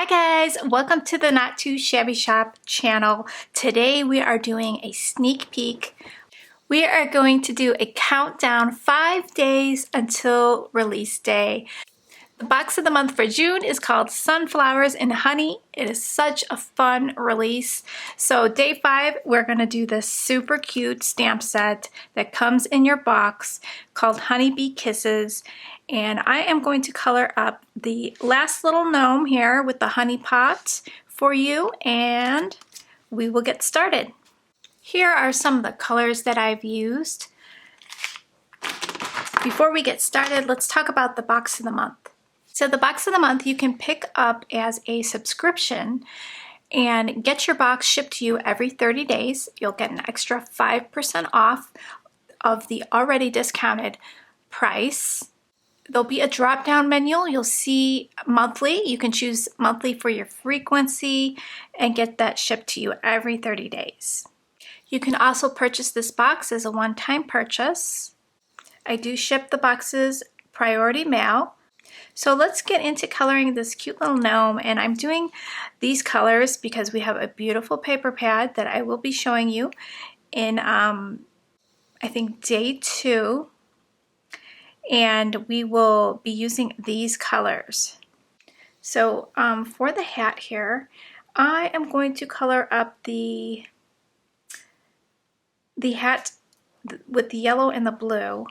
Hi guys, welcome to the Not Too Shabby Shop channel. Today we are doing a sneak peek. We are going to do a countdown 5 days until release day. The box of the month for June is called Sunflowers and Honey. It is such a fun release. So day 5, we're going to do this super cute stamp set that comes in your box called Honeybee Kisses. And I am going to color up the last little gnome here with the honey pot for you, and we will get started. Here are some of the colors that I've used. Before we get started, let's talk about the box of the month. So the box of the month you can pick up as a subscription and get your box shipped to you every 30 days. You'll get an extra 5% off of the already discounted price. There'll be a drop-down menu. You'll see monthly. You can choose monthly for your frequency and get that shipped to you every 30 days. You can also purchase this box as a one-time purchase. I do ship the boxes priority mail. So let's get into coloring this cute little gnome, and I'm doing these colors because we have a beautiful paper pad that I will be showing you in I think day 2. And we will be using these colors. So for the hat here, I am going to color up the hat with the yellow and the blue.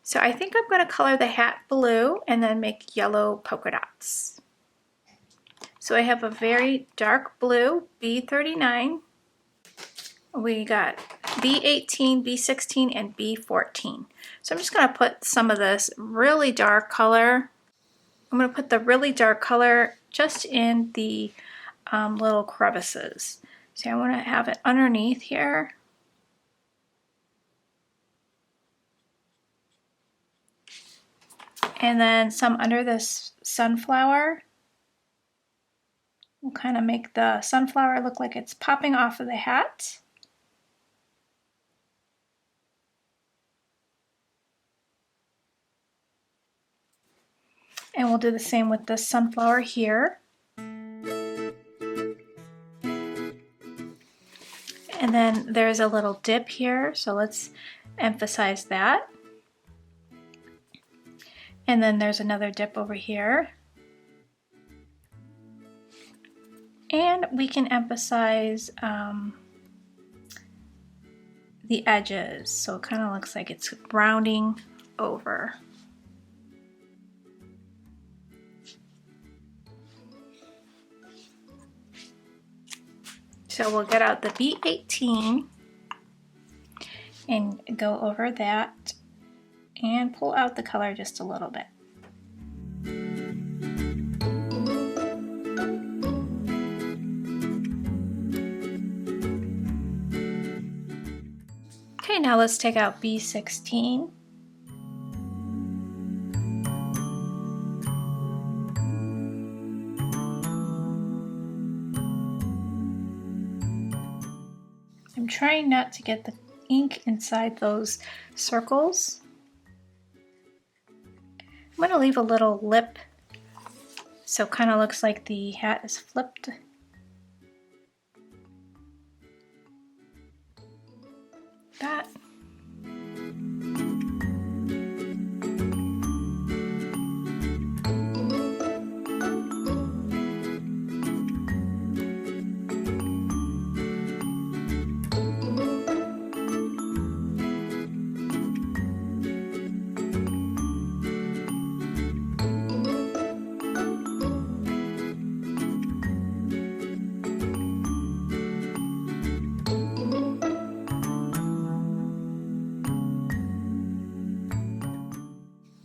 So I think I'm going to color the hat blue and then make yellow polka dots. So I have a very dark blue, B39. We got B18, B16, and B14. So I'm just going to put some of this really dark color. I'm going to put the really dark color just in the little crevices. So I want to have it underneath here. And then some under this sunflower. We'll kind of make the sunflower look like it's popping off of the hat. And we'll do the same with this sunflower here. And then there's a little dip here, so let's emphasize that. And then there's another dip over here. And we can emphasize the edges, so it kind of looks like it's rounding over. So we'll get out the B18 and go over that and pull out the color just a little bit. Okay, now let's take out B16. I'm trying not to get the ink inside those circles. I'm going to leave a little lip so it kind of looks like the hat is flipped. That.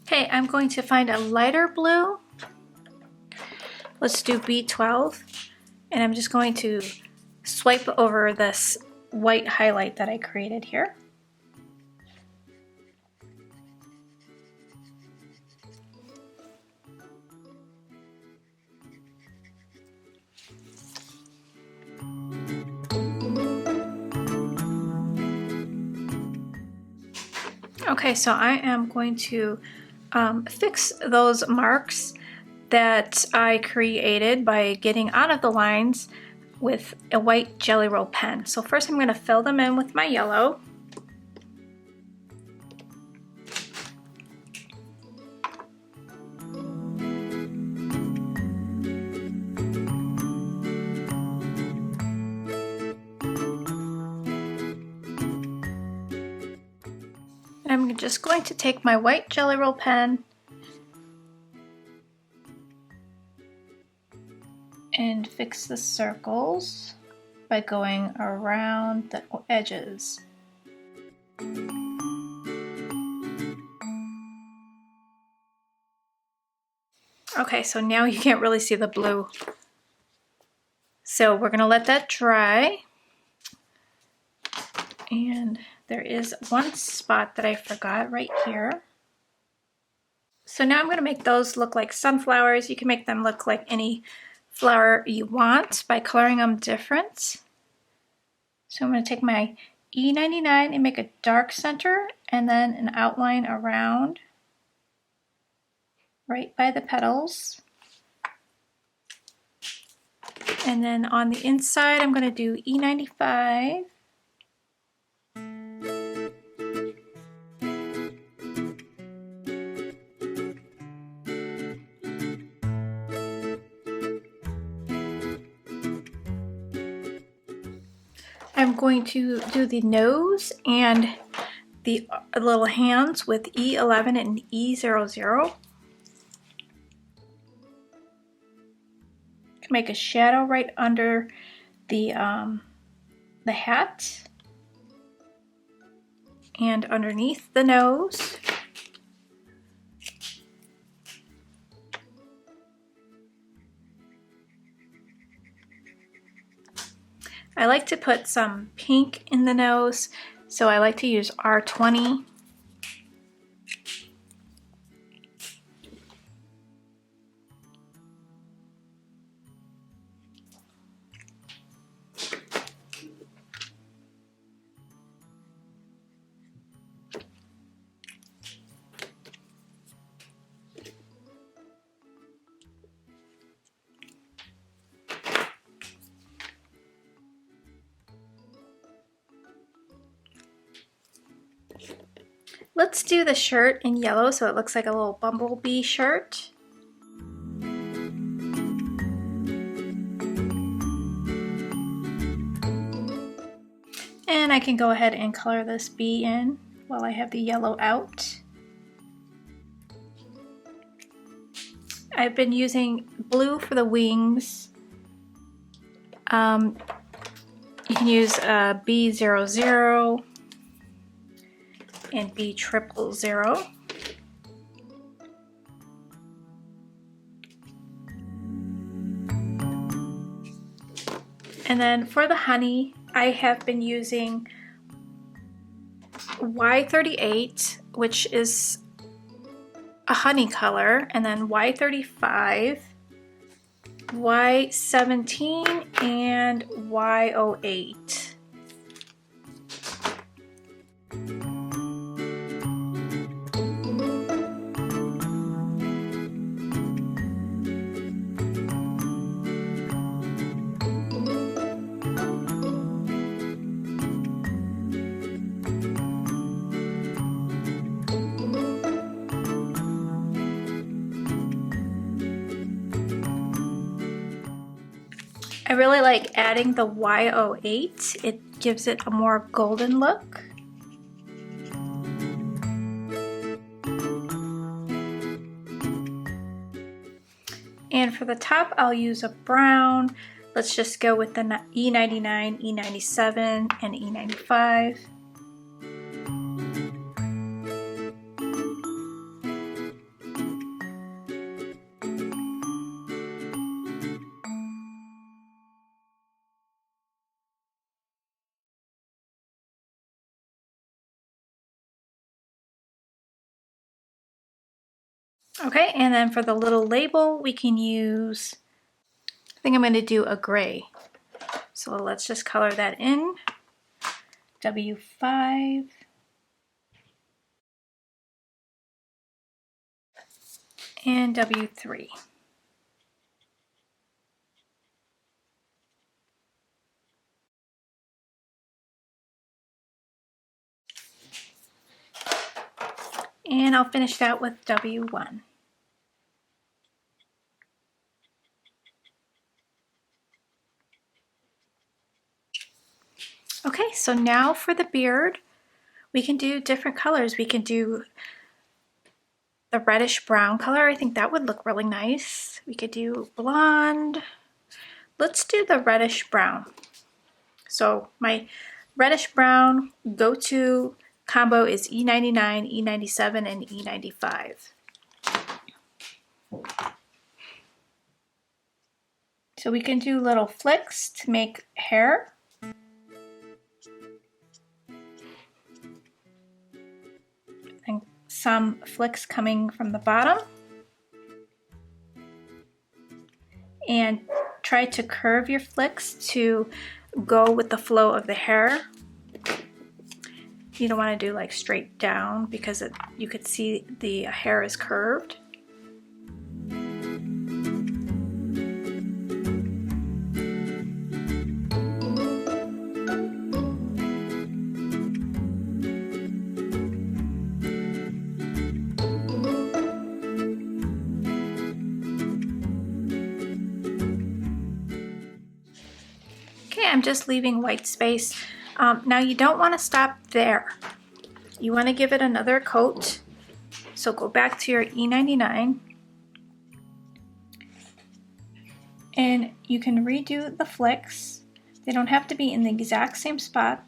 Okay, I'm going to find a lighter blue. Let's do B12. And I'm just going to swipe over this white highlight that I created here. Okay, so I am going to fix those marks that I created by getting out of the lines with a white Jelly Roll pen. So first I'm going to fill them in with my yellow. I'm just going to take my white Jelly Roll pen and fix the circles by going around the edges. Okay, so now you can't really see the blue. So we're gonna let that dry. And there is one spot that I forgot right here. So now I'm gonna make those look like sunflowers. You can make them look like any flower you want by coloring them different. So I'm gonna take my E99 and make a dark center and then an outline around right by the petals. And then on the inside, I'm going to do E95. I'm going to do the nose and the little hands with E11 and E00. Make a shadow right under the hat and underneath the nose. I like to put some pink in the nose, so I like to use R20. Let's do the shirt in yellow so it looks like a little bumblebee shirt. And I can go ahead and color this bee in while I have the yellow out. I've been using blue for the wings. You can use B00 and B000. And then for the honey, I have been using Y38, which is a honey color, and then Y35, Y17, and Y08. I really like adding the Y08. It gives it a more golden look. And for the top, I'll use a brown. Let's just go with the E99, E97, and E95. Okay, and then for the little label, we can use, I think I'm going to do a gray. So let's just color that in. W5. And W3. And I'll finish that with W1. Okay, so now for the beard, we can do different colors. We can do the reddish brown color. I think that would look really nice. We could do blonde. Let's do the reddish brown. So my reddish brown go-to combo is E99, E97, and E95. So we can do little flicks to make hair. And some flicks coming from the bottom. And try to curve your flicks to go with the flow of the hair. You don't want to do like straight down because you could see the hair is curved. Okay, I'm just leaving white space. Now you don't want to stop there. You want to give it another coat. So go back to your E99 and you can redo the flicks. They don't have to be in the exact same spot.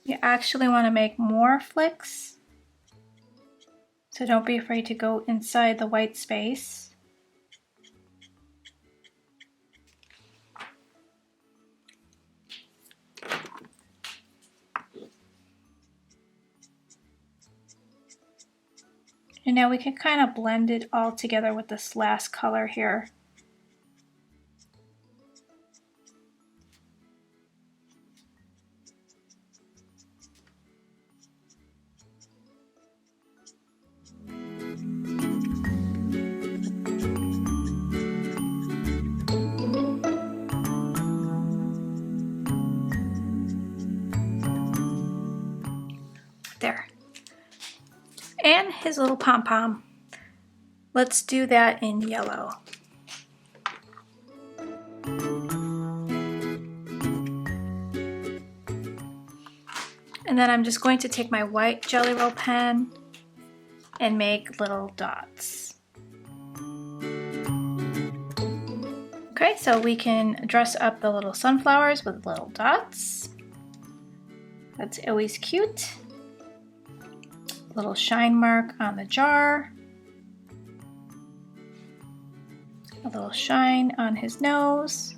You actually want to make more flicks. So don't be afraid to go inside the white space. And now we can kind of blend it all together with this last color here. There. And his little pom-pom. Let's do that in yellow. And then I'm just going to take my white Jelly Roll pen and make little dots. Okay, so we can dress up the little sunflowers with little dots. That's always cute. Little shine mark on the jar. A little shine on his nose.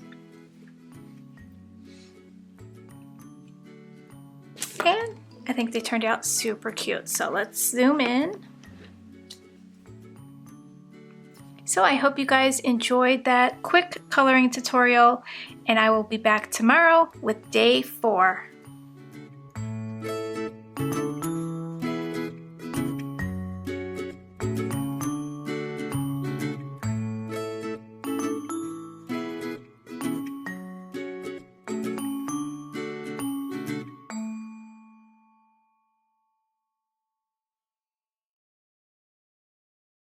And I think they turned out super cute. So let's zoom in. So I hope you guys enjoyed that quick coloring tutorial, and I will be back tomorrow with day 4.